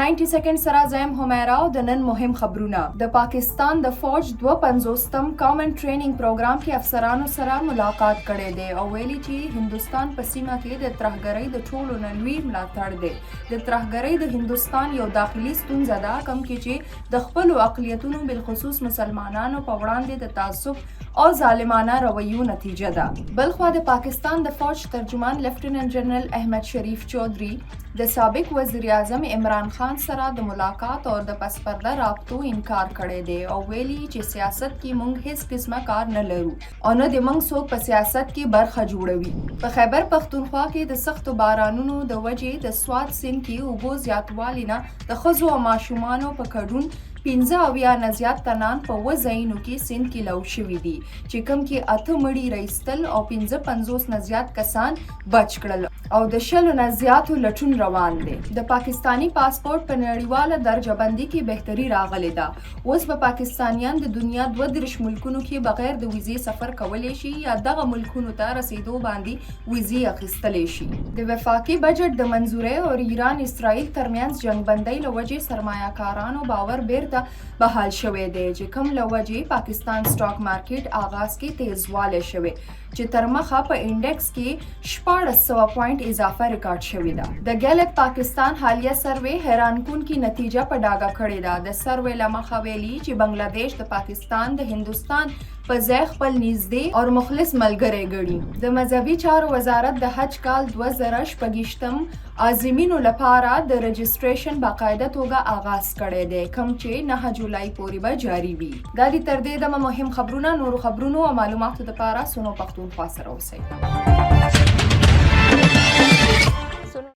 90 سیکنډ سره زم همیرا او د نن مهم خبرونه د پاکستان د فوج 250م کامن ټریننګ پروګرام کې افسرانو سره ملاقات کړي دي او ویلي چې هندستان په سیمه کې د ترهګرۍ د ټولو نلوي ملاتړ دی د ترهګرۍ د هندستان یو داخلي ستونزه ده کوم کې چې د خپل اقلیتونو بالخصوص مسلمانانو په وړاندې د تعصب او ظالمانه رویو نتیجه ده بلخوا د پاکستان د فوج ترجمان لیفټیننټ جنرال احمد شریف چودھری د سابق وزیر اعظم عمران خان سره د ملاقات او د پسپرده رابطو انکار کړی دی او ویلي چې سیاست کې مونږ هیڅ قسمه کار نه لرو او نه د مونږ څوک په سیاست کې برخه جوړوي په خیبر پختونخوا کې د سختو بارانونو د وجې د سوات سیند کې اوبو زیاتوالي نه د ښځو او ماشومانو په ګډون 15 نه زیات تنان په وځایونو کې سیند کې لو شوي دي چې کوم کې 8 مړي رایستل او 55 نه زیات کسان بچ کړل او د 10 نه زیاتو لټون روان دي د پاکستانی پاسپورت په نړیواله درجه بندي کې بهتري راغلي ده اوس په پاکستانیان د دنیا 32 ملکونو کې بغیر د ویزې سفر کولی شي یا دغه ملکونو ته رسیدو باندې ویزې اخیستلی شي د وفاقي بجټ د منځورۍ او ایران اسرائیل ترمنځ جنگ بندۍ له وجې سرمایه‌کارانو باور بیرته بحال شوی دی چې کوم له وجې پاکستان سټاک مارکیټ آغاز کې تیزوالی شوی چې تر مخه په انډیکس کې 1400 پوینټ اضافه ریکارډ شوی ده د ګیلپ پاکستان حالیه سروې حیرانکونکې نتیجه په ډاګه کړې ده د سروې له مخه ویلي چې بنگلادیش د پاکستان د هندوستان په ځای خپل نږدې او مخلص ملګری ګڼي د مذهبي چارو وزارت د حج کال 2018 عازمینو لپاره د رجسټریشن باقاعده توګه آغاز کړی دی کوم چې 9 جولای پورې به جاری وي دا د تر دې دمه مهم خبرونه نورو خبرونو او معلوماتو لپاره سونو پښتونخوا سره اوسئ